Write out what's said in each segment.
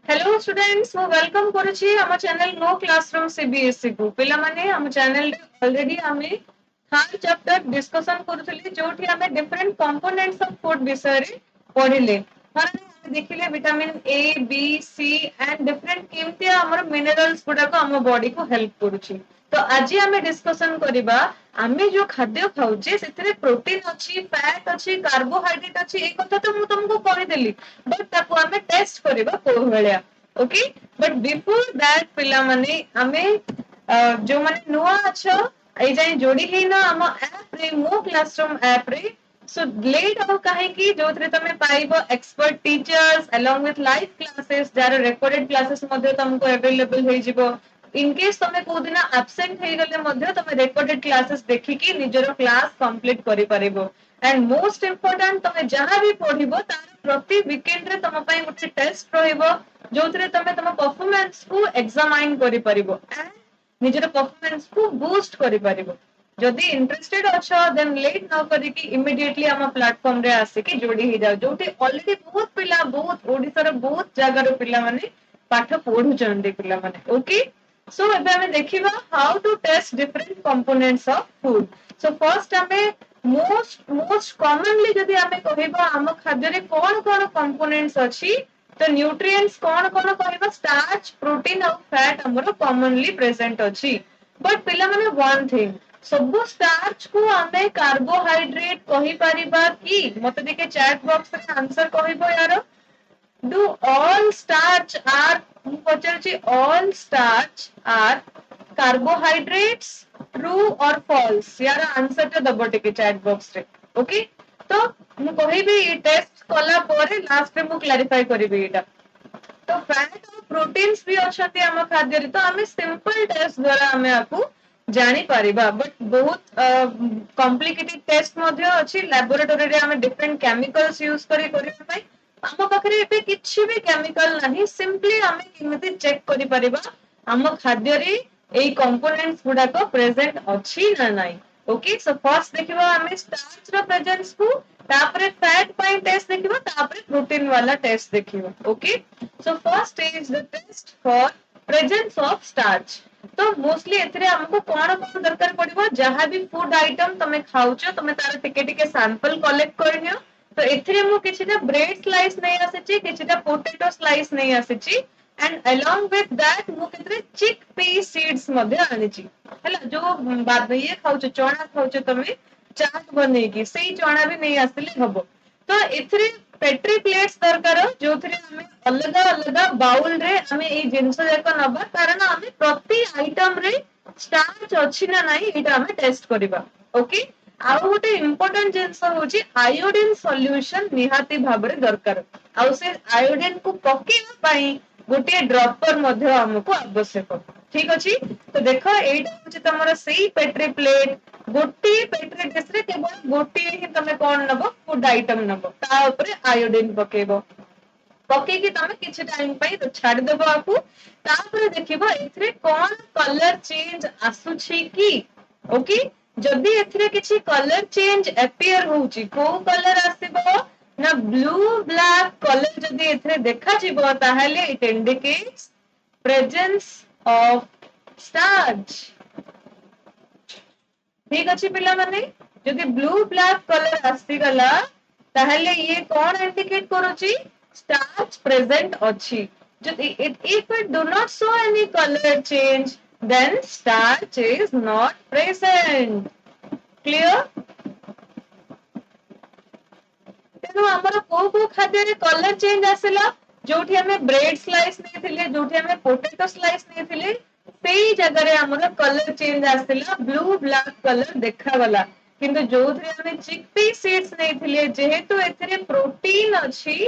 Hello students, ମୁଁ welcome କରୁଛି ଆମ ଚ୍ୟାନେଲ नो क्लासरूम सीबीएसई को। ପିଲାମାନେ ଆମ ଚ୍ୟାନେଲ ରେ ऑलरेडी ଆମେ थर्ड चैप्टर डिस्कशन କରୁଥିଲେ ଯୋଉଠି ଆମେ डिफरेंट कंपोनेंट्स ऑफ फूड विषୟରେ पढिले। ମାନେ ଆମେ ଦେଖିले vitamin A B C and different केमती हमर मिनरल्स गुडाको हम बॉडी को हेल्प करूची। तो आज आमे डिस्कशन करिबा आमे जो खाद्य खाउचे सेतरे प्रोटीन अछि, फैट अछि, कार्बोहाइड्रेट अछि, ए कथा तो मु तुमको कहि देली। बट ताको आमे टेस्ट करिबा को भलिया। ओके, बट बिफोर दैट पिला माने आमे जो माने नुआ अछो ए जाय जोडी हेना हम ऐप रे मो क्लासरूम ऐप रे सो लेट अब काहे कि जोथरे तमे पाइबो expert teachers along with live classes जार रिकॉर्डेड क्लासेस मध्ये तुमको अवेलेबल होई जिवो। इन केस तमे को दिन एब्सेंट हे गले मध्ये तमे रिकॉर्डेड क्लासेस देखि कि निजरो क्लास कंप्लीट करि परिबो। एंड मोस्ट इंपोर्टेंट तमे जहां भी पढिबो तार प्रति वीकेंड रे तम पई गुटे टेस्ट रहिबो जोथरे तमे तम परफॉर्मेंस को एग्जामाइन करि परिबो एंड निजरो परफॉर्मेंस को बूस्ट करि परिबो। जदि इंटरेस्टेड अछो देन लेट न करी कि इमीडिएटली हम प्लेटफॉर्म रे आसे कि जोडी हे जाओ जोटी ऑलरेडी बहुत पिला बहुत ओडिसा रो बहुत जगह रो पिला माने पाठ पढु चंदी पिला माने। ओके, सो एबे हमें देखिबा how to test different components of food. So first हमें मोस्ट कॉमनली जदि हमें कहिबा हम खाद्य रे कोन कोन कंपोनेंट्स अछि तो न्यूट्रिएंट्स कोन कोन कहिबा स्टार्च प्रोटीन और फैट हमरो कॉमनली प्रेजेंट अछि। बट पिला माने वन थिंग सब स्टार्च को हमें कार्बोहाइड्रेट कहि परिबा कि मते देखे चैट बॉक्स रे आंसर कहिबो यार। Do all starch are all starch are carbohydrates? True or false? यार आंसर टा दबो टिके चैट बॉक्स रे। ओके, तो मु कहिबी ई टेस्ट कला परे लास्ट में मु क्लैरिफाई करिबी एटा। तो फैट और प्रोटीन्स भी अछंती हम खाद्य रे तो हमें सिंपल टेस्ट द्वारा हमें आपको जानी परिबा। बट बहुत कॉम्प्लिकेटेड टेस्ट मध्ये अछि लैबोरेटरी रे हमें डिफरेंट केमिकल्स यूज करी करिबा पई हम पाखरे एबे किछि भी केमिकल नाही। सिंपली हमें केमिति चेक करि परिबा हम खाद्य रे एई कंपोनेंट्स गुडा को प्रेजेंट अछि ना नाही। ओके, सो फर्स्ट देखिबा हमें स्टार्च रो प्रेजेंस को तापरे फैट पई टेस्ट देखिबा तापरे प्रोटीन वाला टेस्ट देखिबा। Okay, so first is the test for presence of starch. तो मोस्टली एथरे हमको कोन कोन दरकार पड़िबो जहां भी फूड आइटम तमे खाउचो तमे तार टिके टिके सैंपल कलेक्ट करनियो। तो एथरे मु किछिटा ब्रेड स्लाइस नै आसेची किछिटा पोटैटो स्लाइस नै आसेची एंड अलोंग विथ दैट मु केतरे चिक पी सीड्स मध्ये आनिची। हला जो बाद ये खाउचो चना खाउचो तमे चाट बनेकी सेई चना भी नै आसिले हबो। तो एथरे पेट्री प्लेट्स दरकार जोथरे हमें अलग अलग बाउल रे हमें ए जिंस जाक नबा कारण हमें प्रति आइटम रे स्टार्च अछि ना नाही एटा हमें टेस्ट करिबा। ओके, आउ गोटे इंपोर्टेंट जिंस होची आयोडीन सॉल्यूशन निहाती भाबरे दरकार। आउ से आयोडीन को पकेवा पई गोटे ड्रॉपर मध्ये हमको आवश्यक। ठीक अछि, तो देखो एटा होची तमरा सेई पेट्री प्लेट गोटी पेट्री डिश रे केवल गोटी ही तमे कोन नबो फूड आइटम नबो ता ऊपर आयोडीन पकेबो। पकेकी तमे किछि टाइम पई तो छाडी देबो आपु। तापर देखिबो एथरे कोन कलर चेंज आसुछि की। ओके, जदि एथरे किछि कलर चेंज अपीयर होउची को कलर आसीबो ना ब्लू ब्लैक कलर जदि एथरे देखा जिवो ताहाले it indicates presence of starch. ठीक अछि पिला माने, जदि ब्लू ब्लैक कलर आसी गला ताहाले ये कोन इंडिकेट करूची स्टार्च प्रेजेंट अछि। जदि if it do not show any color change then starch is not present. Clear? तेनु हमर को खाद्य रे कलर चेंज आसिला जोठी हमें ब्रेड स्लाइस नेथिले जोठी हमें पोटैटो स्लाइस नेथिले सेई जगह रे हमर कलर चेंज आसिला ब्लू ब्लैक कलर देखा गला। किंतु जोथरे हमें चिकपी सीड्स नेथिले जेहेतु एथरे प्रोटीन अछि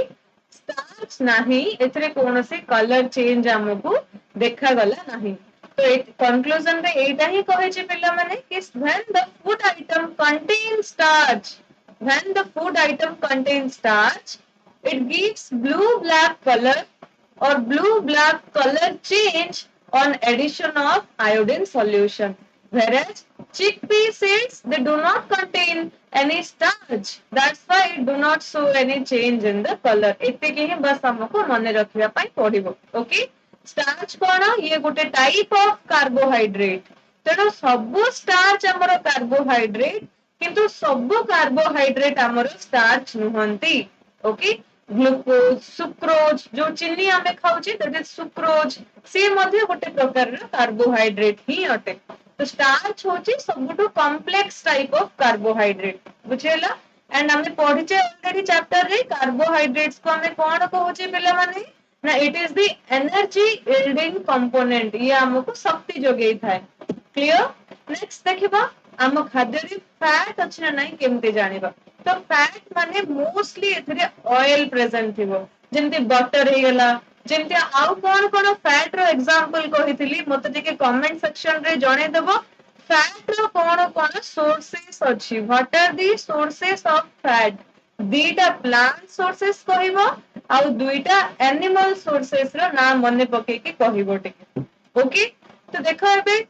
स्टार्च नाही एथरे कोनोसी कलर चेंज हमको देखा गला नाही। तो कंक्लूजन रे एटा ही कहे छी पिला माने कि when the food item contains starch when the food item contains starch it gives blue black color or blue black color change on addition of iodine solution, whereas Chickpea seeds, they do not contain any starch. That's why it do not show any change in the color. ଏତିକି ହିଁ bus ଆମକୁ ମନେ ରଖିବା ପାଇଁ ପଡିବ. Okay? Starch କଣ? ଇଏ ଗୋଟେ type of carbohydrate. ତେଣୁ ସବୁ starch ଆମର carbohydrate, କିନ୍ତୁ ସବୁ carbohydrate ଆମର starch ନୁହନ୍ତି. Okay? Glucose, sucrose, ଯୋଉ ଚିନି ଆମେ ଖାଉଛେ, that is sucrose, ସେ ମଧ୍ୟ ଗୋଟେ ପ୍ରକାରର carbohydrate ହିଁ ଅଟେ. तो स्टार्च होची सबुठु कॉम्प्लेक्स टाइप ऑफ कार्बोहाइड्रेट बुझेला एंड हमें पढ़िचे ऑलरेडी चैप्टर रे कार्बोहाइड्रेट्स को हमें कोन कहूचे पिला माने ना it is the energy yielding component ये हमको शक्ति जोगेई थाए क्लियर नेक्स्ट देखिबा हम खाद्य रे फैट अछि ना नहीं केमते जानिबा तो फैट माने मोस्टली एथरे ऑयल प्रेजेंट थिबो जेंति बटर हे गेला जेंति आउ कोन फैट रो एग्जांपल कहितली मते टिके कमेंट सेक्शन रे जणे देबो फैट रो कोन सोर्सेस अछि what are the sources of fat दीटा प्लांट सोर्सेस कहिबो आउ दुईटा एनिमल सोर्सेस रो नाम मने पके की कहिबो टिके ओके तो देखो एबे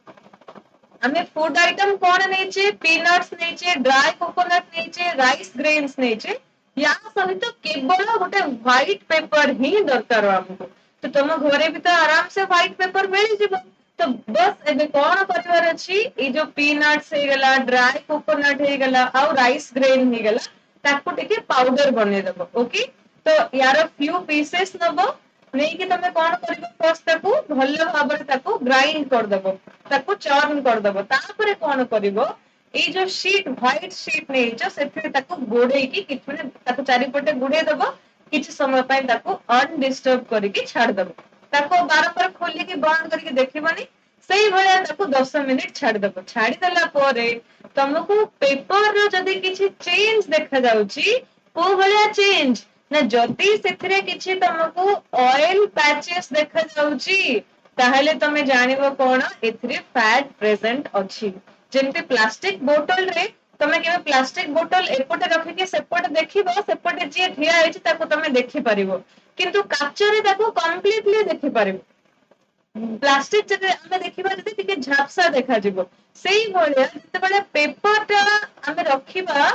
हमें फूड आइटम कौन नेचे पीनट्स नेचे ड्राई कोकोनट नेचे राइस ग्रेन्स नेचे या सहित केवल गोटे व्हाइट पेपर ही दरकार हमको तो तुम घरे भी तो आराम से व्हाइट पेपर मिल जिवो तो बस एबे कौन करवार अछि ए जो पीनट्स हे गला ड्राई कोकोनट हे गला और राइस ग्रेन हे गला ताको टिके पाउडर बने देबो ओके तो यार फ्यू पीसेस नबो नहीं कि तमे कौन करिवो फर्स्ट ताको भलो भाबरे ताको ग्राइंड कर देबो ताको चर्न कर देबो तापरे कौन करिवो এই जो शीट व्हाइट शीट नहीं जो सेथे ताको गोडे की किछ ने ताको चारि पटे गुडे देबो किछ समय पय ताको अनडिस्टर्ब करके छाड़ देबो ताको बारंबार खोली के बंद करके देखिबनी सेही भलिया ताको 10 मिनिट छाड़ देबो छाड़ी देला परे तुमको पेपर रो जदी किछ चेंज देखा जाउची को भलिया चेंज ना जदी सेथरे किछ तुमको ऑयल पैचेस देखा जाउची ताहले तमे जानिबो कोन एथरे फैट प्रेजेंट अछि जेमते प्लास्टिक बोतल रे तमे केबे प्लास्टिक बोतल एपटे रखि के सेपटे देखिबो सेपटे जे ठिया हेछि ताको तमे देखि परिबो किंतु काच रे ताको कंप्लीटली देखि परिबो प्लास्टिक जदि हमें देखिबा जदि टिके झापसा देखा जिवो सेही भलिया जते बडे पेपर टा हमें रखिबा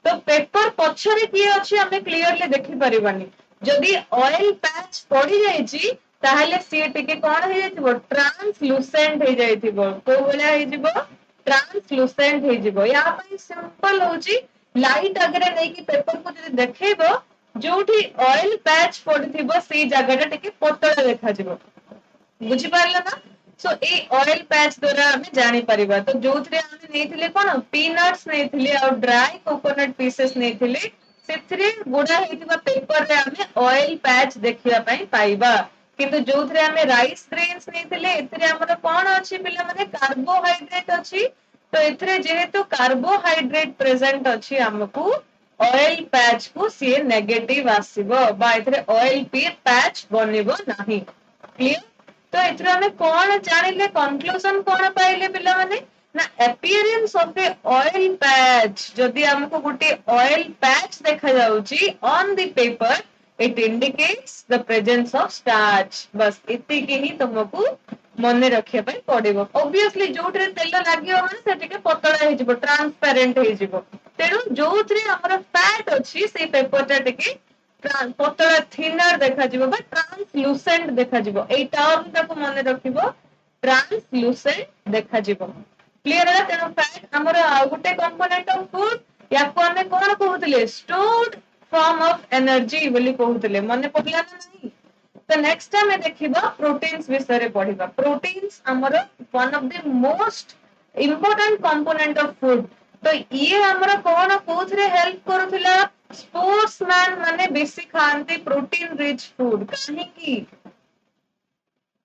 तो पेपर पछरे की अछि हमें क्लियरली देखि परिबानी जदि ऑयल पैच पड़ी जाइछि ताहले सी टिके कोन हे जाइथिबो ट्रांसलूसेंट हे जाइथिबो को भलिया हे जिवो ट्रांसलूसेंट हे जिवो या पई सिंपल होची लाइट अगरे नै कि पेपर को जदि देखैबो जोठी ऑयल पैच पड़िथिबो सेही जगहटा टिके पतला देखा जिवो बुझी पारला ना सो ए ऑयल पैच द्वारा हमें जानी परिबा तो जोथरे हमें नेथिले कोन पीनट्स नेथिले और ड्राई कोकोनट पीसेस नेथिले सेथरे गुडा हेतिबा पेपर रे हमें ऑयल पैच देखिबा पई पाइबा किंतु जोथरे हमें राइस ग्रेन्स नेथिले एथरे हमर कोन अछि पिला माने कार्बोहाइड्रेट अछि तो एथरे जेहेतु कार्बोहाइड्रेट प्रेजेंट अछि हमकु ऑयल पैच को सी नेगेटिव आसीबो बा एथरे ऑयल पी पैच बनिबो नाही क्लियर तो एथरे हमें कोन जानिले कंक्लूजन कोन पाइले पिला माने ना appearance of a oil patch जदि हमको गुटे oil patch देखा जाउची on the paper it indicates the presence of starch बस इतिकी ही तुमको मने रखिया पई पड़िबो ऑब्वियसली जोटरे तेल लागियो माने से टिके पतला हे जिवो ट्रांसपेरेंट हे जिवो तेनु जोथरे हमर फैट अछि से पेपर टा टिके पतला थिनर देखा जिवो बा ट्रांसलूसेंट देखा जिवो ए टर्म ताको मने रखिबो ट्रांसलूसेंट देखा जिवो क्लियर है तेनु फैट हमर गुटे कंपोनेंट ऑफ फूड याको हमें कोन कहउतले स्टोर्ड फॉर्म ऑफ एनर्जी बोली कहउतले मने पड़ला ना नहीं तो नेक्स्ट टाइम देखिबा प्रोटीन्स विषय रे पढिबा प्रोटीन्स हमर one of the most important component of food तो ये हमर कोन कोथरे हेल्प करूथिला स्पोर्ट्समैन माने बेसी खांती प्रोटीन रिच फूड काहे की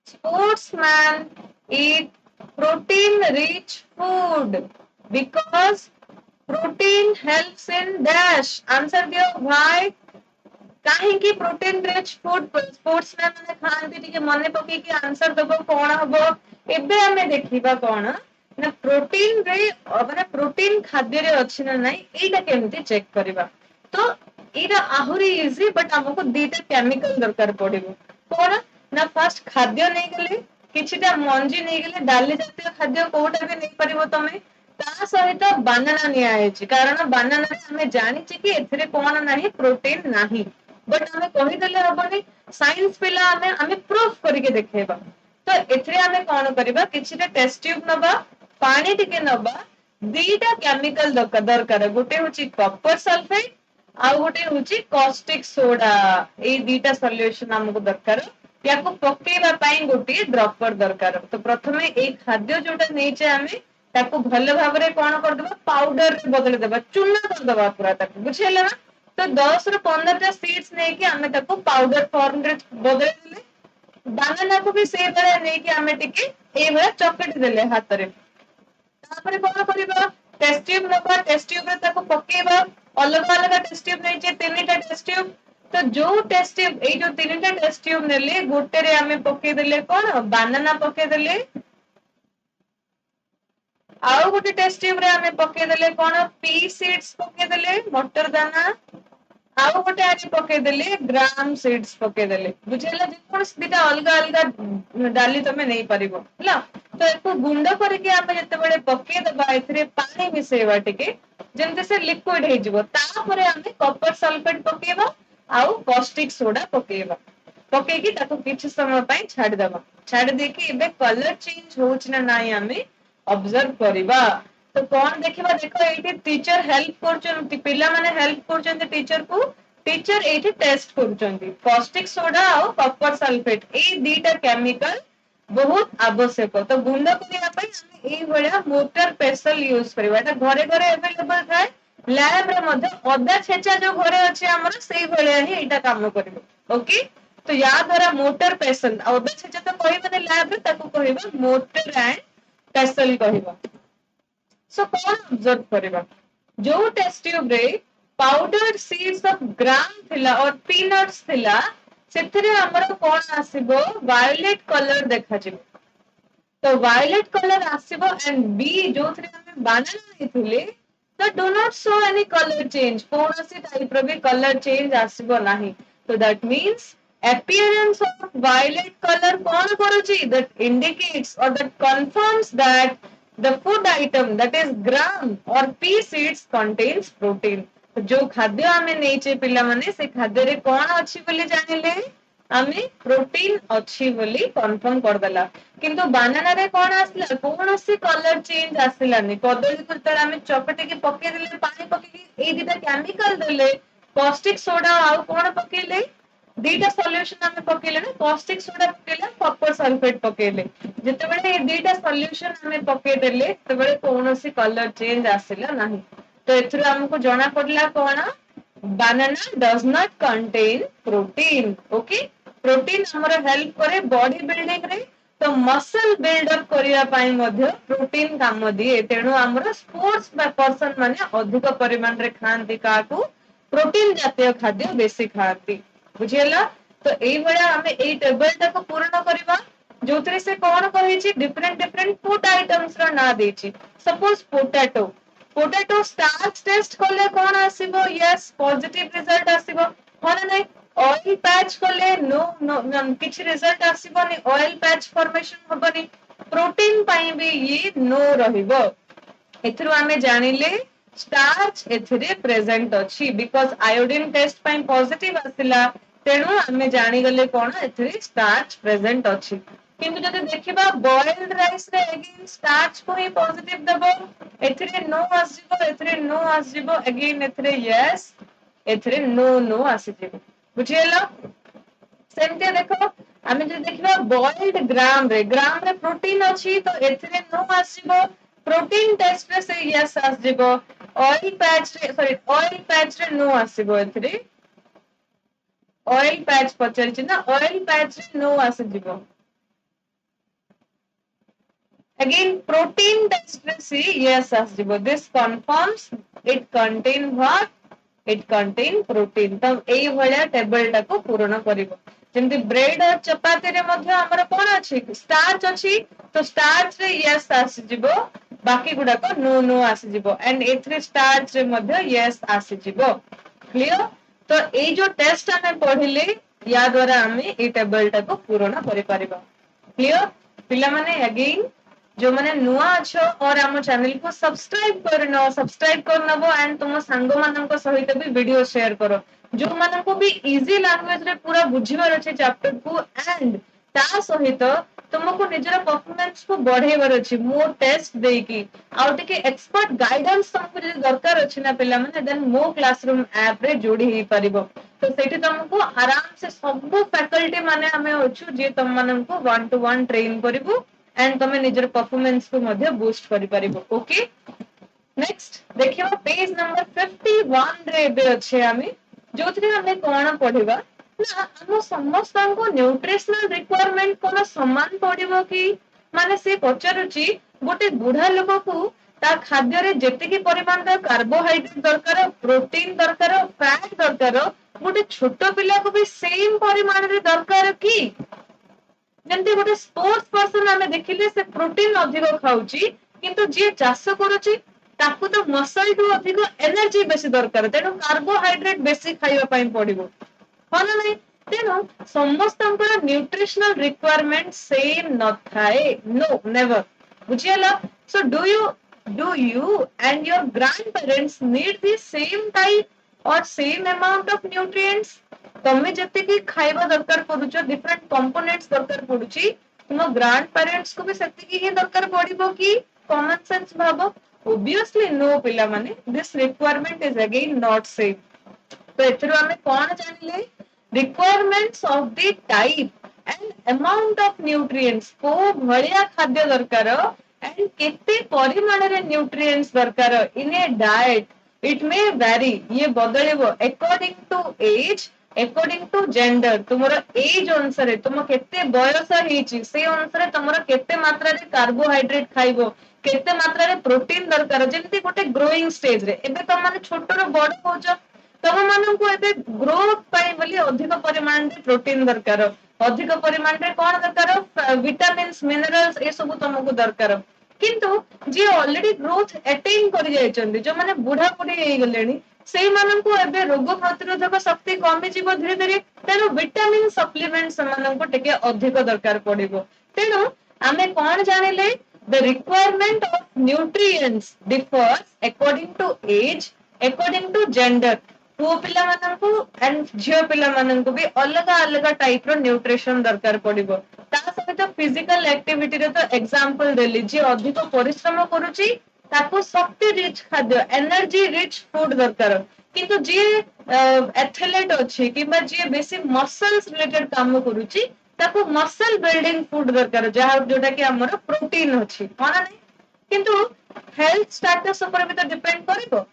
sportsman eat protein rich food because protein helps in dash answer दियो भाई काहे की प्रोटीन रिच फूड स्पोर्ट्समैन माने खांती टिके मने पके की आंसर दबो कोन हबो एबे हमें देखिबा कोन ना प्रोटीन रे माने प्रोटीन खाद्य रे अछि ना नहीं एटा केमती चेक करबा तो एटा आहुरी इजी बट हमको दीटा केमिकल दरकार पड़िबो कोन ना फर्स्ट खाद्य नहीं गले किछिटा मंजी नहीं गले डाली जातीय खाद्य कोटा भी नहीं परिबो तमे ता सहित बानाना निया है कारण बानाना रे हमें जानी कि एथिरे कोन नाही प्रोटीन नाही बट हमें कहि देले हबनी साइंस पिला हमें प्रूफ करके देखेबा तो एथिरे हमें कोन करबा किछिटा टेस्ट ट्यूब नबा पानी टिके नबा दीटा केमिकल दरकार गोटे होची कॉपर सल्फेट आउ गोटे होची कॉस्टिक सोडा ए दीटा सॉल्यूशन हमको दरकार याको पकेवा पाई गोटे ड्रॉपर दरकार तो प्रथमे ए खाद्य जोटा नेचे हमें ताको भल भाबरे कोन कर देबा पाउडर रे बदल देबा चूना कर देबा पूरा ताको बुझेला ना तो 10 ରୁ 15 टा सीड्स नै कि हमें ताको पाउडर फॉर्म रे बदल देले बानाना को भी से बरे नै कि हमें टिके ए बरे चॉकलेट देले हाथ रे तापरे कोन करबा टेस्ट ट्यूब नबा टेस्ट ट्यूब रे ताको पकेबा अलग अलग टेस्ट ट्यूब नै जे तीनटा टेस्ट ट्यूब तो जो टेस्ट ट्यूब ए जो तीनटा टेस्ट ट्यूब नेले गोटे रे हमें पके देले कोन बानाना पके देले आउ गोटे टेस्ट ट्यूब रे हमें पके देले कोन पी सीड्स पके देले मटर दाना आउ गोटे आज पके देले ग्राम सीड्स पके देले बुझेला जे कोन दिटा अलग अलग डाली तमे नै परिबो हला तो एको गुंड करके हम जते बळे पके दबा एथरे पानी मिसेवा टिके जेंते से लिक्विड हे जिवो तापरे हमें कॉपर सल्फेट पकेबा आउ कॉस्टिक सोडा पकेबा पकेकी ताको किछ समय पई छाड़ दबा छाड़ देकी एबे कलर चेंज होछ ना नाई हमें ऑब्जर्व करिबा तो कौन देखिबा देखो एठी टीचर हेल्प करचन पिला माने हेल्प करचन टीचर को टीचर एठी टेस्ट करचन कॉस्टिक सोडा और कॉपर सल्फेट ए दीटा केमिकल बहुत आवश्यक तो गुंड करिया पई हम ए भलिया मोटर पेसल यूज करबा एटा घरे घरे अवेलेबल थाए लैब रे मध्ये अदा छेचा जो घरे अछि हमर सेही भलिया ही एटा काम करबो ओके तो या द्वारा मोटर पेसल अदा छेचा तो कोई माने लैब रे ताको कहबा मोटर एंड पेसल कहबा सो कौन ऑब्जर्व करेगा जो टेस्ट ट्यूब रे पाउडर सीड्स ऑफ ग्राम थिला और पीनट्स थिला सेथरे हमर कोन आसीबो वायलेट कलर देखा जिवो तो वायलेट कलर आसीबो एंड बी जो थरे हम बानाना नेथिले तो do not show any colour change कोनोसी टाइप रो भी कलर चेंज आसीबो नाही तो that means appearance of violet color कौन करूची that indicates or that confirms that the food item that is gram or pea seeds contains protein जो खाद्य आमे नेचे पिला माने से खाद्य रे कौन अछि बोली जानिले आमे प्रोटीन अछि बोली कंफर्म कर देला किंतु बानाना रे कौन आसला कोनोसी कलर चेंज आसिलानी कदली को तळ आमे चपटे के पके देले पानी पके के ए दिटा केमिकल देले कॉस्टिक सोडा आउ कोन पकेले दीटा सॉल्यूशन हमें पकेले ना कॉस्टिक सोडा पकेले कॉपर सल्फेट पकेले जते बेले ए दीटा सॉल्यूशन हमें पके देले तते बेले कोनोसी कलर चेंज आसिला नाही तो एथरो हमको जाना पड़ला कोन banana does not contain protein okay protein हमरो हेल्प करे बॉडी बिल्डिंग रे तो मसल बिल्ड अप करिया पाई मध्ये प्रोटीन काम दिए तेणु हमरो स्पोर्ट्स पर्सन माने अधिक परिमाण रे खांती काटू प्रोटीन जातीय खाद्य बेसी खाती बुझियला तो एई बडा हमें एई टेबल टाको पूर्ण करबा जोतरे से कोन कहिछि डिफरेंट डिफरेंट फूड आइटम्स रा ना देछि suppose potato potato starch test करले कोन आसीबो यस पॉजिटिव रिजल्ट आसीबो होना नै ऑयल पैच करले नो नो किछ रिजल्ट आसीबोनी ऑयल पैच फॉर्मेशन हबनी प्रोटीन पाई भी ये नो रहिबो एथरु आमे जानिले स्टार्च एथिरे प्रेजेंट अछि बिकॉज़ आयोडीन टेस्ट पाई पॉजिटिव आसिला तेणु आमे जानि गले कोन एथिरे स्टार्च प्रेजेंट अछि किंतु जदि देखिबा बॉइल्ड राइस रे अगेन स्टार्च को ही पॉजिटिव देबो एथिरे नो आसीबो एथिरे नो आसीबो अगेन एथिरे यस एथिरे नो नो आसीबो बुझियला सेमते देखो आमे जे देखिबा बॉइल्ड ग्राम रे प्रोटीन अछि तो एथिरे नो आसीबो प्रोटीन टेस्ट रे से यस आसीबो ऑयल पैच रे नो आसीबो एथिरे ऑयल पैच पचरछि ना ऑयल पैच रे नो आसीबो again protein test रे से yes आसीबो this confirms it contain what it contain protein तो एई भलिया टेबल टाको पूर्ण करिवो जेंति ब्रेड और चपाती रे मध्ये हमर कोन अछि स्टार्च अछि तो स्टार्च रे यस आसीजिवो बाकी गुडा को नो नो आसीजिवो एंड एथरे स्टार्च रे मध्ये यस आसीजिवो क्लियर तो एई जो टेस्ट हमें पढिले या द्वारा हमें ए टेबल टाको पूर्ण करि परिबा क्लियर पिला माने अगेन जो मैंने नुआ अच्छो और आम चैनल को सब्सक्राइब करनबो एंड तुम सांग मानक सहित भी वीडियो शेयर करो जो मानक भी इजी लैंग्वेज रे पूरा बुझिबार अछि चैप्टर को एंड ता सहित तुमको निजर परफॉर्मेंस को बढ़ेबार अछि मोर टेस्ट देकी आउ टिके एक्सपर्ट गाइडेंस तुमको जदि दरकार अछि ना पिला माने देन मो क्लासरूम ऐप रे जोड़ी हे परिबो तो सेठी तुमको आराम से सब फैकल्टी माने हमें अछु जे तुम माननको 1 to 1 ट्रेन करिवो एंड तुम निजर परफॉर्मेंस को मध्य बूस्ट करि परिबो ओके नेक्स्ट देखियो पेज नंबर 51 रे बे अछि आमे जोथि हमें कोन पढिबा ना हम समस्त को न्यूट्रिशनल रिक्वायरमेंट कोन समान पडिबो कि माने से पचारुची गोटे बुढ़ा लोक को ता खाद्य रे जेतिकी परिमाण रे कार्बोहाइड्रेट दरकार प्रोटीन दरकार फैट दरकार गोटे छोट पिला को भी सेम परिमाण रे दरकार कि जेमती गोटे स्पोर्ट्स पर्सन आमे देखिले से प्रोटीन अधिक खाउची किंतु जे चाष करूची ताकू तो मसल टू अधिक एनर्जी बेसी दरकार तेणु कार्बोहाइड्रेट बेसी खाइबा पई पडिबो हाँ ना नहीं तेणु समस्तंकर न्यूट्रिशनल रिक्वायरमेंट सेम न थाए नो नेवर बुझियला so do you and your grandparents need the same type और सेम अमाउंट ऑफ न्यूट्रिएंट्स तमे जति खाइबा दरकार करूछ डिफरेंट कंपोनेंट्स दरकार पडुची तुम ग्रैंड पेरेंट्स को भी सेति ही दरकार पडिबो कि कॉमन सेंस भाबो ऑब्वियसली नो पिला माने this requirement is again not same तो एथरो हमें कौन जानिले requirements of the type and amount of nutrients को भलिया खाद्य दरकार एंड केते परिमाण रे न्यूट्रिएंट्स दरकार in a diet it may vary ये बदलिबो according to age according to gender तुमरो एज अनुसार तुम केते बयस हेची से अनुसार तुमरो केते मात्रा रे कार्बोहाइड्रेट खाइबो केते मात्रा रे प्रोटीन दरकार जेमती गोटे ग्रोइंग स्टेज रे एबे तुम माने छोटरो बड़ होजो तम माननको एबे ग्रोथ पाई बोली अधिक परिमाण रे प्रोटीन दरकार अधिक परिमाण रे कोन दरकार विटामिन्स मिनरल्स ए सब तुमको दरकार किंतु जे ऑलरेडी ग्रोथ अटेन करि जायचंदी जो माने बुढ़ा बुढ़ी हे गलेनी सेई माननको एबे रोग प्रतिरोधक शक्ति कमी जीव धीरे धीरे तेणु विटामिन सप्लीमेंट सेमाननको टिके अधिक दरकार पड़िबो तेणु आमे कोन जानिले the requirement of nutrients differs according to age according to gender पुओ पिला माननको एंड झियो पिला माननको भी अलग अलग टाइप रो न्यूट्रिशन दरकार पड़िबो ता सहित फिजिकल एक्टिविटी रे तो एग्जांपल देली जे अधिक परिश्रम करूची ताको शक्ति रिच खाद्य एनर्जी रिच फूड दरकार किंतु जे एथलेट अछि किबा जे बेसी मसल्स रिलेटेड काम करूची ताको मसल बिल्डिंग फूड दरकार जहा जोटा कि हमर प्रोटीन अछि माना नै किंतु हेल्थ स्टेटस ऊपर भी तो डिपेंड करिवो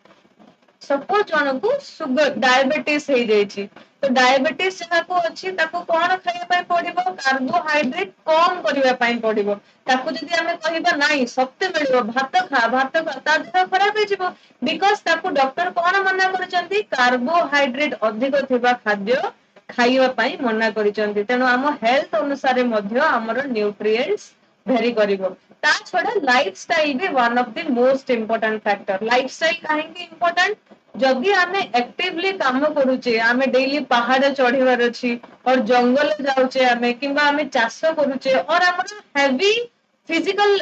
सपोज जनकू सुगर डायबिटीज हो जाइए तो डायबिटीज जहाँ अच्छी कौन खाइबा पड़ो कार्बोहाइड्रेट कम करने पड़ो ताकू जदि आम कह नाई सत्य मिल भात खा ता देह खराब हो बिकज डॉक्टर कौन मना कर कार्बोहाइड्रेट अधिक थिबा खाद्य खाइबा मना कर तेणु आम हेल्थ अनुसार आमर न्यूट्रिएंट्स भेरी करिवो ता छड़ा लाइफस्टाइल भी one of the most important factor lifestyle काहेकि इंपोर्टेंट जदि आमे एक्टिवली काम करूचे आमे डेली पहाड़ चढ़ीबार अछि और जंगल जाउचे आमे किंबा आमे चाष करूचे और हमर हेवी फिजिकल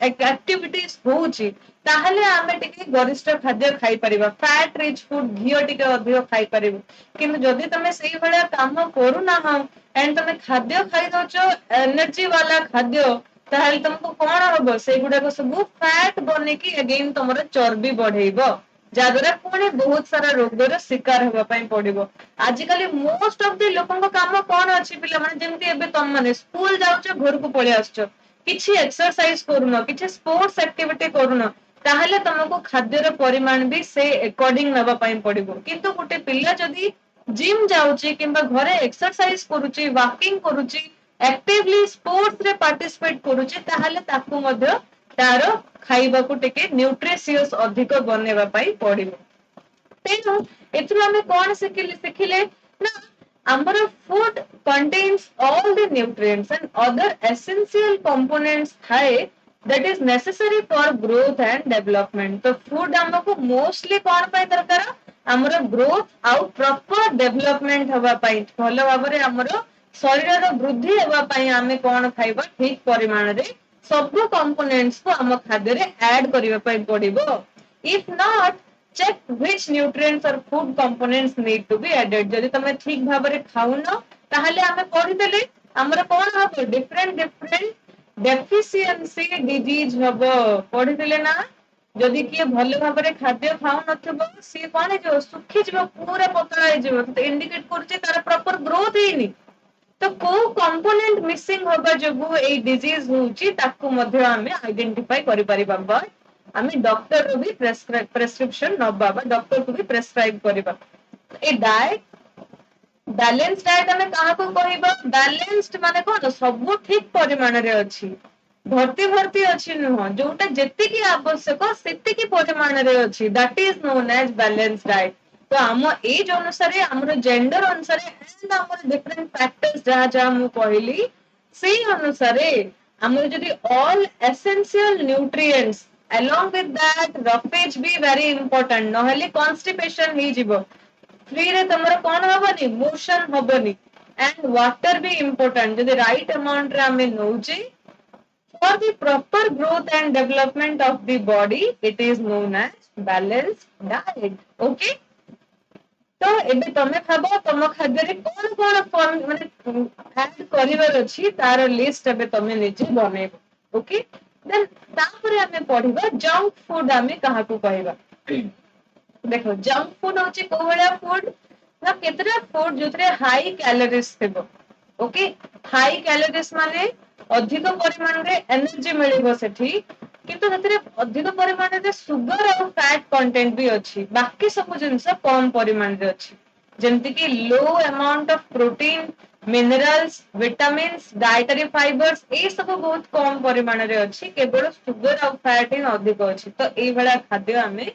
एक्टिविटीज होउची ताहले आमे टिके गरिष्ठ खाद्य खाई परिबा फैट रिच फूड घियो टिके अधिक खाई परिबो किंतु जदि तमे सेही भलिया काम करू ना हम एंड तमे खाद्य खाई दउचो एनर्जी वाला खाद्य ताहले तुमको कौन हबो सेगुडा को सब फैट बने की अगेन तुमरो चर्बी बढ़ेइबो जाद्वारा पुणी बहुत सारा रोगर शिकार होगा पड़ो आजिकल मोस्ट ऑफ द लोकों काम कौन अच्छी पिला माने जेमती एबे तुम माने स्कूल जाउचो घर को पळे आछो किछि एक्सरसाइज करूनो किछि स्पोर्ट्स एक्टिविटी करूनो ताहले तुमको खाद्यर परिमाण भी से अकॉर्डिंग नबा पई पड़िबो किंतु गोटे पिल्ला जदी जिम जाउची किंबा घरे एक्सरसाइज करूची वॉकिंग करूची एक्टिवली स्पोर्ट्स रे पार्टिसिपेट करूची ताहले ताकू मध्य तार खाइबा को टिके न्यूट्रिशियस अधिक बनेबा पई पड़िबो तेणु एथरो हमें कौन शिखिले ना आमर food contains all the nutrients and other essential components थाए that is necessary for growth and development तो फूड हमको मोस्टली कौन पाई दरकार हमर ग्रोथ आउ प्रॉपर डेवलपमेंट हवा पाई भलो भाबरे हमर शरीर रो वृद्धि हवा पाई हमें कौन खाइबा ठीक परिमाण रे ସବୁ components को ଆମ ଖାଦ୍ୟରେ add କରିବା ପାଇଁ ପଡିବ. If not, check which nutrients or food components need to be added. ଯଦି ତମେ ଠିକ ଭାବରେ ଖାଉନ ତାହେଲେ ଆମେ ପଢିଦେଲେ ଆମର କଣ ହବ different deficiency disease ହବ ପଢିଥିଲେ ନା ଯଦି କିଏ ଭଲ ଭାବରେ ଖାଦ୍ୟ ଖାଉନଥିବ ସିଏ କଣ ହେଇଯିବ ଶୁଖିଯିବ ପୁରା ପତଳା ହେଇଯିବ ତ ଇଣ୍ଡିକେଟ କରୁଛି ତାର ପ୍ରପର ଗ୍ରୋଥ ହେଇନି ତ କୋଉ କମ୍ପୋନେଣ୍ଟ ମିସିଂ ହବା ଯୋଗୁ ଏଇ ଡିଜିଜ ହଉଛି ତାକୁ ମଧ୍ୟ ଆମେ ଆଇଡେଣ୍ଟିଫାଇ କରିପାରିବା ବଟ୍ ଆମେ ଡକ୍ଟର ରୁ ବି ପ୍ରେସକ୍ରିପସନ ନବା ବା ଡକ୍ଟର କୁ ବି ପ୍ରେସକ୍ରାଇବ କରିବା ଏ ଡାଏଟ बैलेंस डाइट आम क्या कहवा बैलेंस्ड माने कौन सब ठीक परिमाण अच्छी भर्ती भर्ती अच्छी नुह जोटा जी आवश्यक से परिमाण अच्छी that is known as balance diet तो आम एज अनुसार आम जेंडर अनुसार एंड आम डिफरेंट फैक्टर्स जहाँ जहाँ मुझे कहली से अनुसार आम जदि all essential nutrients along with that roughage भी very important नहले constipation ही जीवो फ्री रे तमरो कौन हबनी मोशन हबनी एंड वाटर भी इम्पोर्टेंट जदि राइट अमाउंट रे हमें नौचे for the proper growth and development of the body it is known as balanced diet okay तो एबे तमे भाबो तम खाद्य रे कोन कोन फॉर्म माने ऐड करिवार अछि तार लिस्ट एबे तमे निजे बनेबो ओके देन तापरे हमें पढिबा जंक फूड हमें कहा को कहबा देखो जंक फूड होची कोहळा फूड ना केतरा फूड जोथरे हाई कैलोरीज थिबो ओके हाई कैलोरीज माने अधिक परिमाण रे एनर्जी मिलिबो सेठी किंतु सेतरे अधिक परिमाण रे सुगर और फैट कंटेंट भी अछि बाकी सब जिंस कम परिमाण रे अछि जेमति कि low amount of protein minerals vitamins dietary fibres ए सब बहुत कम परिमाण रे अछि केवल सुगर और फैट इन अधिक अछि तो एई भला खाद्य हमें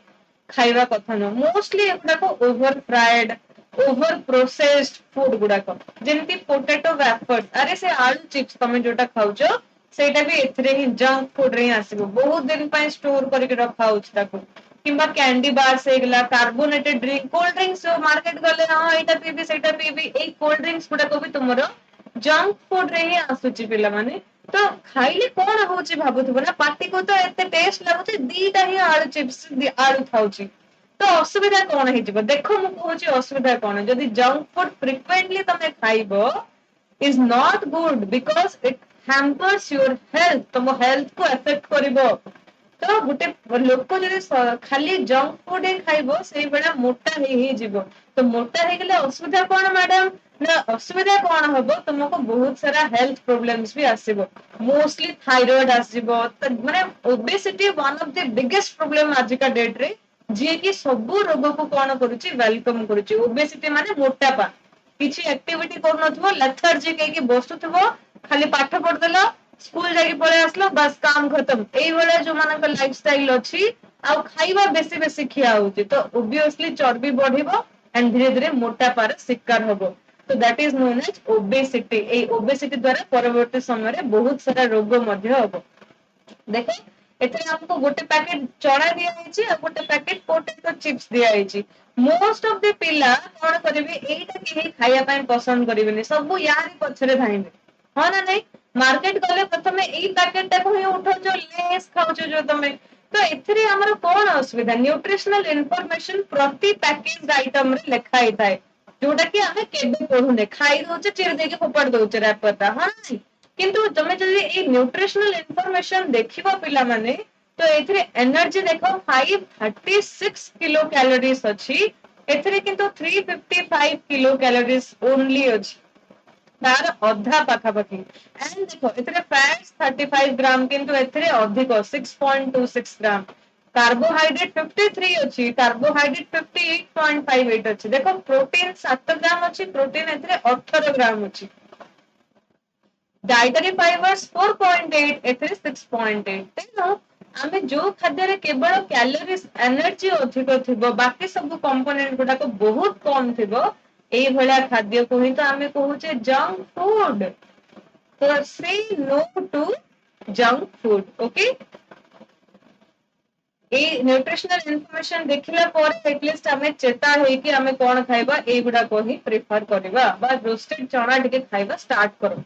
खाଇବା କଥା न मोस्टली एगुडाको over fried over processed food गुडाको जेमती पोटैटो वेफर्स अरे से आलू चिप्स तमे जोटा खाउचो सेटा भी एथरे ही जंक फूड रे ही आसीबो बहुत दिन पय स्टोर करके रखा होछ ताको किंबा कैंडी बार्स हेगला कार्बोनेटेड ड्रिंक कोल्ड ड्रिंक्स जो मार्केट गले हां एटा पीबी सेटा पीबी ए कोल्ड ड्रिंक्स गुडाको भी तुमरो जंक फूड रे ही आसुची पिला माने तो खाइले कोन होची भाबुथबो ना पार्टी को तो एते टेस्ट लागुची दीटा ही आलू चिप्स आलू खाउची तो असुविधा कौन है देखो मु कहूची असुविधा कौन जदि जंक फूड फ्रिक्वेंटली तमे खाइबो is not good because it hampers your health तुम हेल्थ को एफेक्ट करिवो तो गुटे लोक जदि खाली जंक फूड ही खाइबो सेई बेला मोटा ही जीवो तो मोटा हे गेले असुविधा कौन मैडम ना असुविधा कौन हबो तुमको बहुत सारा हेल्थ प्रॉब्लम्स भी आसीबो मोस्टली थायराइड आसीबो माने obesity one of the biggest problem आजिका डेट रे जी कि सब रोग को कौन करुची वेलकम करुची ओबेसिटी माने मोटापा किसी एक्टिविटी करनथबो लेथार्जी के बसुथबो खाली पाठ पढदेला स्कूल जाके पळे आसलो बस काम खत्म एई बेले जो मानक लाइफस्टाइल अछि आ खाइबा बेसी बेसी खिया होची तो ऑब्वियसली चर्बी बढ़िबो एंड धीरे धीरे मोटापार शिकार हबो तो that is known as obesity ए ओबेसिटी द्वारा परवर्ती समय रे बहुत सारा रोग मध्य हबो देखो एथरे हमको गोटे पैकेट चढ़ा दिया होची आ गोटे पैकेट पोटैटो चिप्स दिया होची मोस्ट ऑफ द पिला कोन करबे एटा के खाया पय पसंद करिवेनी सब यारी पछरे धाइबे हां ना नहीं मार्केट गले प्रथमे एई पैकेट टा को ही उठो जो लेस खाउचो जो तमे तो एथरे हमर कोन असुविधा न्यूट्रिशनल इंफॉर्मेशन प्रति पैकेज आइटम रे लिखा हिताय जोटा कि हमें केबे पढुने खाई दोचे चिर देके फोपाड़ दोचे रैपरटा हां किंतु तमे जदि ए न्यूट्रिशनल इंफॉर्मेशन देखिबो पिला माने तो एथरे एनर्जी देखो 536 किलो कैलोरीज अछि एथरे किंतु 355 किलो कैलोरीज ओनली अछि तार अधा पाखापाखि एंड देखो एथरे फैट्स 35 ग्राम किंतु एथरे अधिक 6.26 ग्राम कार्बोहाइड्रेट 53 अछि कार्बोहाइड्रेट 58.58 अछि देखो प्रोटीन 7 ग्राम अछि प्रोटीन एथरे 18 ग्राम अछि डाइटरी फाइबर्स 4.8 एथरे 6.8 तेनो आमे जो खाद्य रे केवल कैलोरीज एनर्जी अधिक थिबो बाकी सब कंपोनेंट गुडा को बहुत कम थिबो एई भला खाद्य को ही तो आमे कहूचे जंक फूड तो से no to junk food okay ए न्यूट्रिशनल इन्फॉर्मेशन देखिला पर एटलीस्ट हमें चेता है कि हमें कौन खाइबा ए गुडा को ही प्रेफर करबा बा रोस्टेड चना टिके खाइबा स्टार्ट करो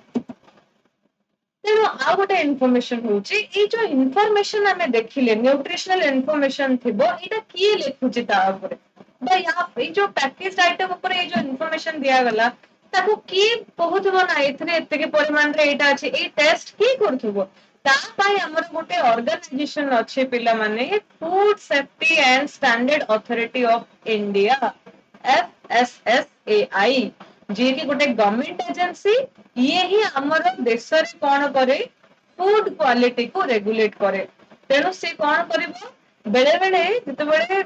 तेणु आ गोटे इनफॉरमेशन होची ए जो इनफॉरमेशन हमें देखिले न्यूट्रिशनल इनफॉरमेशन थिबो एटा किए लेखुची ता ऊपर बा या ए जो पैकेज आइटम ऊपर ए जो इनफॉरमेशन दिया गला ताको की कहउथबो ना एथरे एते के परिमाण रे एटा अछि ए टेस्ट की करथबो ता पाई हमर गोटे ऑर्गेनाइजेशन अछि पिला माने food safety and standard authority of India FSSAI जी की गोटे गवर्नमेंट एजेंसी ये ही हमर देश रे कोन करे फूड क्वालिटी को रेगुलेट करे तेनो से कोन करबो बेले बेले जते बेले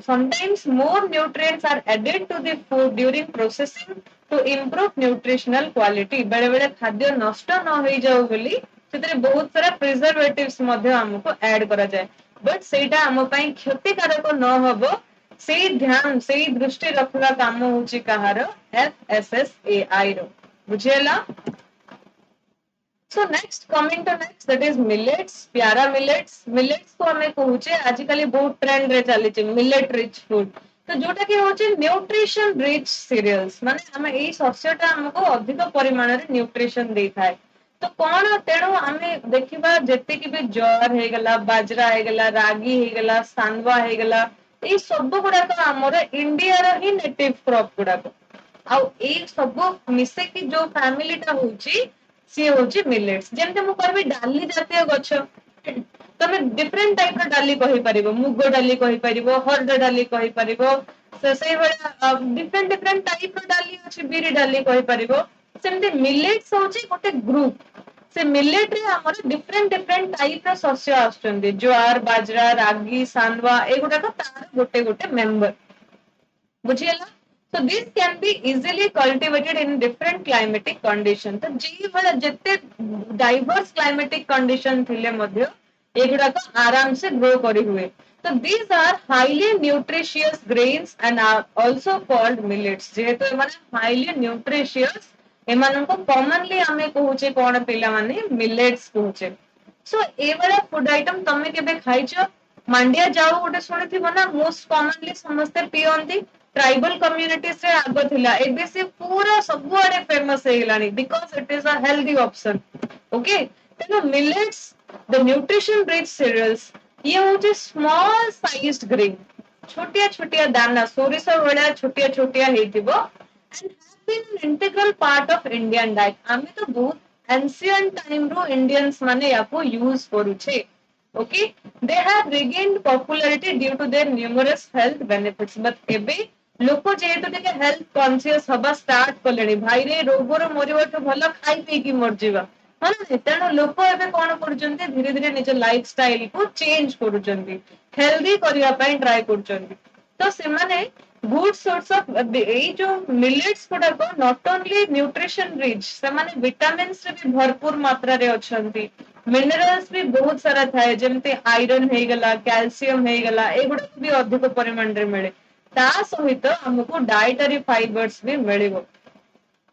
sometimes more nutrients are added to the food during processing to improve nutritional quality बेले बेले खाद्य नष्ट न होई जाऊ बोली सेतरे बहुत सारा प्रिजर्वेटिव्स मध्ये हमको ऐड करा जाय बट सेटा हम पई क्षतिकारक न होबो से ध्यान से दृष्टि रखवा काम होची कहार FSSAI रो बुझेला So next coming to next that is millets प्यारा millets को हमें कहूचे आजिकली बहुत ट्रेंड रे चली छि millet rich food तो जोटा कि होचे न्यूट्रिशन रिच सीरियल्स माने हमें एई शस्यटा हमको अधिक परिमाण रे न्यूट्रिशन देई थाए तो कोन तेणु आमे देखिबा जेते कि भी ज्वार हे गला बाजरा हे गला रागी हे गला सांडवा हे गला एई सब गुडा तो हमर इंडिया रो ही नेटिव क्रॉप गुडा आ एई सब मिसे कि जो फैमिली टा होची सी होची मिलेट्स जेमते मु कहबी डाली जातीय गछ तमे डिफरेंट टाइप रो डाली कहि परिबो मुगो डाली कहि परिबो हरड डाली कहि परिबो से बडा डिफरेंट डिफरेंट टाइप रो डाली अछि बिरी डाली कहि परिबो सेमते मिलेट्स होची गोटे ग्रुप से मिलेट रे हमर डिफरेंट डिफरेंट टाइप रो शस्य आछन्ती ज्वार बाजरा रागी सांडवा एगुडा को तार गोटे गोटे member बुझियला so this can be easily cultivated in different climatic condition तो जी वाला जत्ते diverse climatic condition थिले मध्य एगुडा को आराम से ग्रो करी हुए तो these are highly nutritious grains and are also called millets जेहेतु माने highly nutritious एमान को commonly हमें कहूचे कोन पिला माने millets कहूचे so ए वाला फूड आइटम तमे केबे खाइछो मांडिया जाऊ गोटे सुनिथिबो ना मोस्ट कॉमनली समस्ते पियंती ट्राइबल कम्युनिटीज रे आगो थिला एबे से पूरा सबुआडे फेमस हे गेलानी because it is a healthy option okay तेनो millets the nutrition rich cereals ये होचे स्मॉल साइज्ड ग्रेन छोटिया छोटिया दाना सोरिस वडा छोटिया छोटिया हेतिबो and have been an integral part of Indian diet आमे तो बहुत ancient time रो Indians माने याको use करूछे okay they have regained popularity due to their numerous health benefits but एबे लोक जेहेतु टिके हेल्थ कॉन्शियस हबा स्टार्ट कलेनी भाई रे रोगरो मरिबा तो भलो खाई पी की मर जीवा हां तेणु लोक एबे कोन करूचंती धीरे धीरे निज लाइफस्टाइल को चेंज करूचंती हेल्दी करिया पई ट्राई करूचंती तो से माने गुड सोर्स ऑफ ए जो मिलेट्स गुडा को नॉट ओनली न्यूट्रिशन रिच से माने विटामिन्स रे भी भरपूर मात्रा रे अछंती मिनरल्स भी बहुत सारा थाए जेमते आयरन हे गला कैल्शियम हे गला एगुडा भी अधिक परिमाण रे मिले ता सहित हमको डाइटरी फाइबर्स भी मिलिबो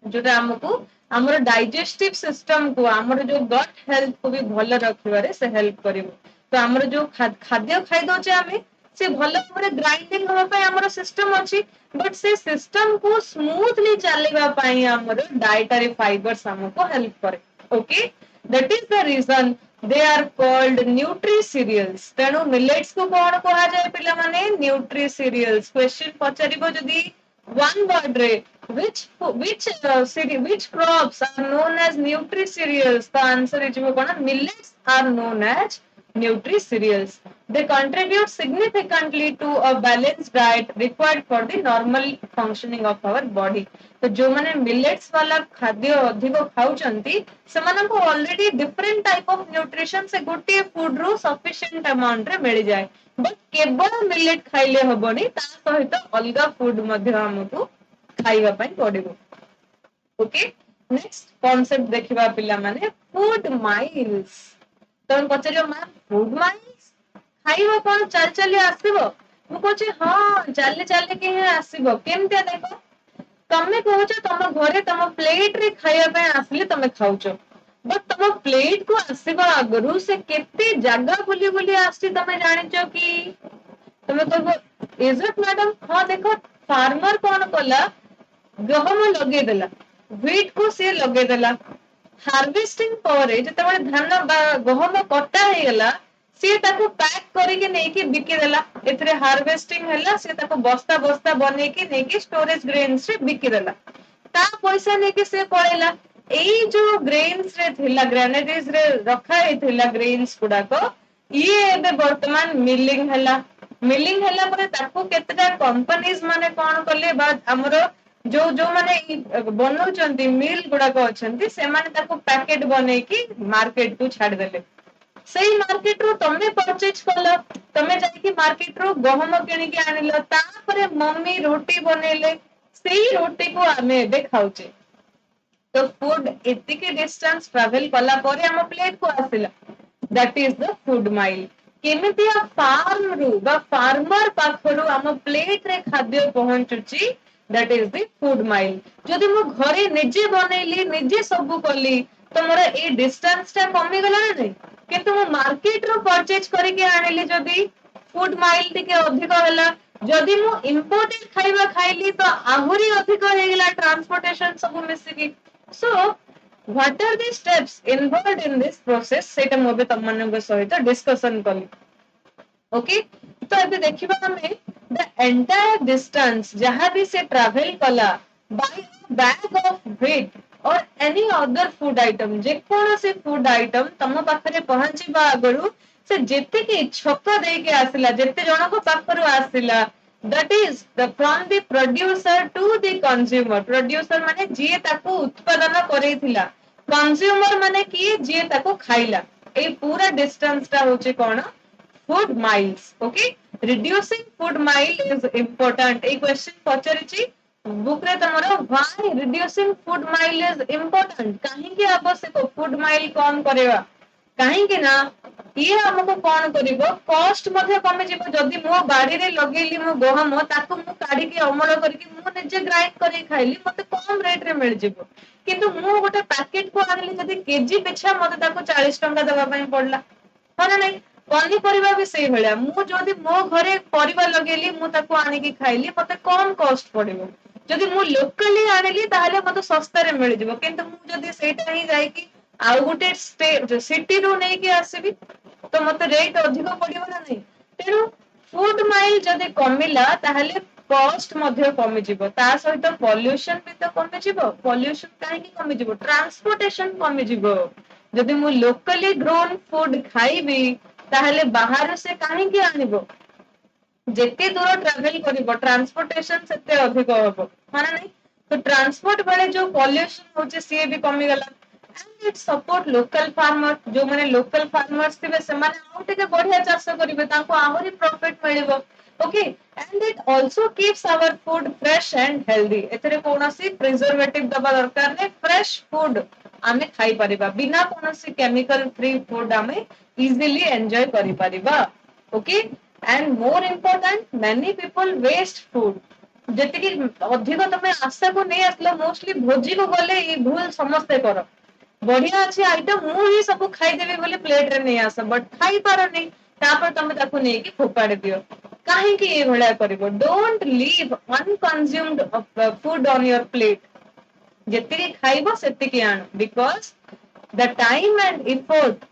जोटा हमको हमर डाइजेस्टिव सिस्टम को हमर जो गट हेल्थ को भी भलो रखिबारे से हेल्प करिवो तो हमर जो खाद्य खाइ दोचे हमें से भलो हमरे ग्राइंडिंग होबा पय हमर सिस्टम अछि बट से सिस्टम को स्मूथली चलेबा पय हमर डाइटरी फाइबर्स हमको हेल्प करे okay that is the reason they are called nutri cereals तेणु मिलेट्स को कोन कहा जाय पिला माने न्यूट्री सीरियल्स क्वेश्चन पचारिबो जदी one word रे which crops are known as nutri cereals the answer is kona millets are known as nutri cereals they contribute significantly to a balanced diet required for the normal functioning of our body तो जो माने millets वाला खाद्य अधिक खाउचंती सेमान को already different type of nutrition से गोटे food रो sufficient amount रे मिल जाए बट केवल मिलेट खाइले हबनी ता सहित अलगा फूड मध्ये हमको खाइबा पई पड़िबो ओके नेक्स्ट कांसेप्ट देखिबा पिला माने फूड माइल्स तन पचरियो मैम फूड माइल्स खाइबा कोन चल चली आसीबो मु कहछि हां चली चली के हे आसीबो केमते देखो तमे कहछ तम घरे तम प्लेट रे खाइबा पई आसले तमे खाउछो बट तम प्लेट को आसीबा आगरु से केते जागा बुली बुली आसी तमे जानिचो कि तमे कहबो इज इट मैडम हां देखो फार्मर कोन कला गहम लगे देला व्हीट को से लगे देला हार्वेस्टिंग पर जेतेबेले धान बा गहम कटा हेगला सी ताको पैक करके नेकी बिकी देला एथरे हार्वेस्टिंग हैला सी ताको बस्ता बस्ता बनेकी नेकी स्टोरेज ग्रेन्स रे बिकी देला ता पैसा नेकी से पळेला एई जो ग्रेन्स रे थिला ग्रेनेडीज रे रखा हेथिला ग्रेन्स गुडाको ये एबे वर्तमान मिलिंग हैला परे ताको केतेटा कंपनीज माने कोन करले बा हमरो जो जो माने बनौचंती मिल गुडाको अछंती से माने ताको पैकेट बनेकी मार्केट को छाड़ देले सेही मार्केट रो तमे परचेज कलो तमे जाईकी मार्केट रो गहम किनी के आनिलो तापरे मम्मी रोटी बनेले सेही रोटी को आमे एबे खाउचे तो फूड एतिके डिस्टेंस ट्रैवल कला परे हम प्लेट को आसिला that is the food mile केमितिया फार्म रु बा फार्मर पाखरु हम प्लेट रे खाद्य पहुंचुची that is the food mile जदि मु घरे निजे बनैली निजे सब कली तो मोर ए डिस्टेंस ता कमी गला नै किंतु मु मार्केट रो परचेज करके आनिली जदि फूड माइल टिके अधिक होला जदि मु इंपोर्टेड खाइबा खाइली तो आहुरी अधिक हेगला ट्रांसपोर्टेशन सब मिसिकी so what are the steps involved in this process सेटा मु बे तम मानक सहित डिस्कशन कली ओके तो अबे देखिबा हमें द एंटायर डिस्टेंस जहां भी से ट्रैवल कला बाय बैग ऑफ व्हीट और एनी अदर फूड आइटम जे कोन से फूड आइटम तम पाखरे पहुंचीबा आगरु से जेते के छक दे के आसिला जेते जण को पाखरु आसिला that is the from the producer to the consumer producer माने जिए ताको उत्पादन करैथिला कंज्यूमर माने की जिए ताको खाइला ए पूरा डिस्टेंस ता होचे कोन food miles okay reducing food mile is important a question पचरिची बुक रे तमरो why reducing food mile is important काहे की आवश्यक food mile कम करेवा काहे की ना ये हमको कौन करिवो कॉस्ट मध्ये कमे जिवो जदी मो बाड़ी रे लगेली मो गहम ताको मु काढी के अमल करके मु निजे ग्राइंड करी खाइली मते कम रेट रे मिल जिवो किंतु मु गोटे पैकेट को आनली जदी केजी पिछा मते ताको 40 टंका देबा पई पड़ला हना नै पनी परिबा भी सही भलिया मु जदी मो घरे परिबा लगेली मु ताको आनी के खाइली मते कम कॉस्ट पड़िबो जदी मु लोकली आनली ताहले मते सस्ता रे मिल जिवो किंतु मु जदी सेटा ही जाई की आउ गोटे सिटी रू नै के आसीबी तो मते रेट अधिक पड़िबो ना नै तेनु फूड माइल जदी कमिला ताहले कॉस्ट मध्ये कमी जिवो ता सहित पॉल्यूशन भी तो कमी जिवो पॉल्यूशन काहे की कमी जिवो ट्रांसपोर्टेशन कमी जिवो जदी मु लोकली ग्रोन फूड खाइबी ताहले बाहर से काहे की आनिबो जेते दूर ट्रैवल करिवो ट्रांसपोर्टेशन सेते अधिक होबो माने नै तो ट्रांसपोर्ट बेले जो पॉल्यूशन होचे सी भी कमी गला and it support local farmer जो माने local farmers थिबे से माने आउटे बढ़िया चाष करिवे ताको आहुरी प्रॉफिट मिलिबो okay and it also keeps our food fresh and healthy एतरे कोनोसी प्रिजर्वेटिव दबा दरकार नै फ्रेश फूड आमे खाई परिबा बिना कोनोसी केमिकल फ्री फूड आमे इजीली एन्जॉय करि परिबा okay and more important many people waste food जेते कि अधिक तमे आशा को नै आसलो मोस्टली भोजी को गले ई भूल समस्ते करो बढ़िया अच्छी आइटम मु ही सब खाई देबे बोले प्लेट रे नहीं आस बट खाई पारो नहीं तापर तमे ताको नै कि फोपाड़ी दियो काहे कि ए भळा करबो don't leave unconsumed food on your plate जेते कि खाइबो सेते कि आन because the time and effort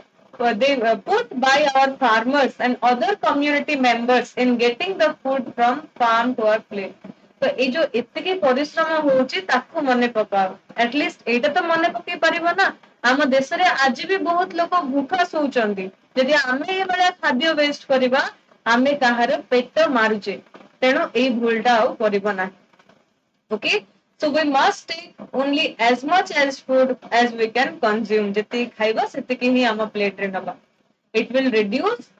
they put by our farmers and other community members in getting the food from farm to our plate तो ए जो एतिके परिश्रम होची ताको मने पकाओ एटलीस्ट एटा तो मने पकई परिबो ना हम देश रे आज भी बहुत लोक भूखा सोचंदी यदि आमे ए बळा खाद्य वेस्ट करिबा आमे काहार पेट मारुचे तेनो ए भूलटा आ करिबो ना okay so we must take only as much as food as we can consume jeti khaiba setiki hi ama plate re naba it will reduce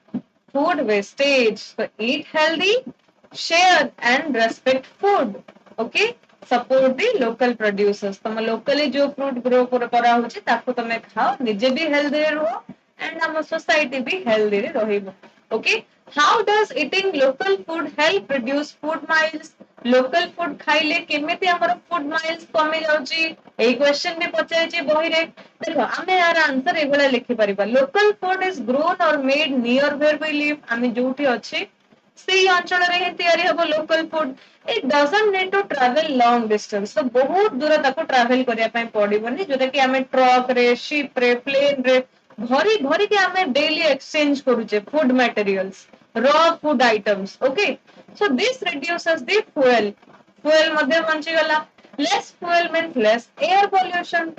food wastage so eat healthy share and respect food okay support the local producers तम locally जो fruit grow करा होची ताको तमे खाओ निजे भी healthy रहो and our society भी healthy रे रहिबो okay how does eating local food help reduce food miles local food खाइले केमिति हमर food miles कमी जाउची एई क्वेश्चन भी पचाइची बही रे देखो आमे यार आंसर एगुला लिखि परिबा local food is grown or made near where we live आमे जोठी अछि ସେଇ ଅଞ୍ଚଳରେ ହିଁ ତିଆରି ହବ local food. It doesn't need to travel long distance. ତ ବହୁତ ଦୂର ତାକୁ ଟ୍ରାଭେଲ କରିବା ପାଇଁ ପଡିବନି, ଯୋଉଟା କି ଆମେ ଟ୍ରକ ରେ, ଶିପ ରେ, ପ୍ଲେନ ରେ ଭରି ଭରିକି ଆମେ ଡେଲି ଏକ୍ସଚେଞ୍ଜ କରୁଛେ food materials, raw food items. Okay, so this reduces the fuel ମଧ୍ୟ ବଞ୍ଚିଗଲା। less fuel means less air pollution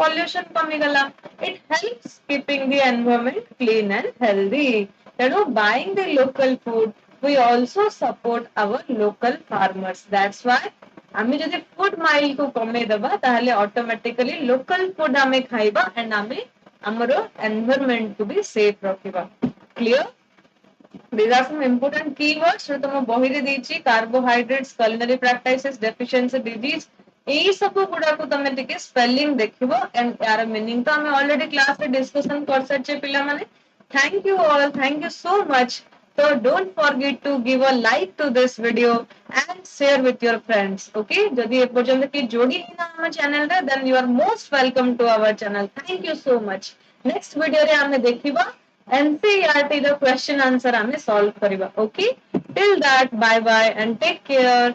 କମିଗଲା। it helps keeping the environment clean and healthy। ତେଣୁ buying the local food we also support our local farmers। that's why ଆମେ ଯଦି food mile କୁ କମେଇ ଦବା ତାହେଲେ automatically local food ଆମେ ଖାଇବା and ଆମେ ଆମର ଏନଭାୟରମେଣ୍ଟ କୁ ବି ସେଫ ରଖିବା। Clear? These are some important keywords जो तुम बहिरे ଦେଇଛି। carbohydrates, culinary practices, deficiency disease, ଏଇ ସବୁ ଗୁଡାକୁ ତମେ ଟିକେ ସ୍ପେଲିଂ ଦେଖିବ and यार meaning ତ ଆମେ already class ରେ discussion କରିସାରିଛେ ପିଲାମାନେ। thank you all, thank you so much। so don't forget to give a like to this video and share with your friends। okay, ଯଦି ଏପର୍ଯ୍ୟନ୍ତ କି ଯୋଡି ହେଇନା ଆମ channel ରେ then you are most welcome to our channel। thank you so much। next video ରେ ଆମେ ଦେଖିବା NCERT ର question answer ଆମେ solve କରିବା। okay, till that bye bye and take care।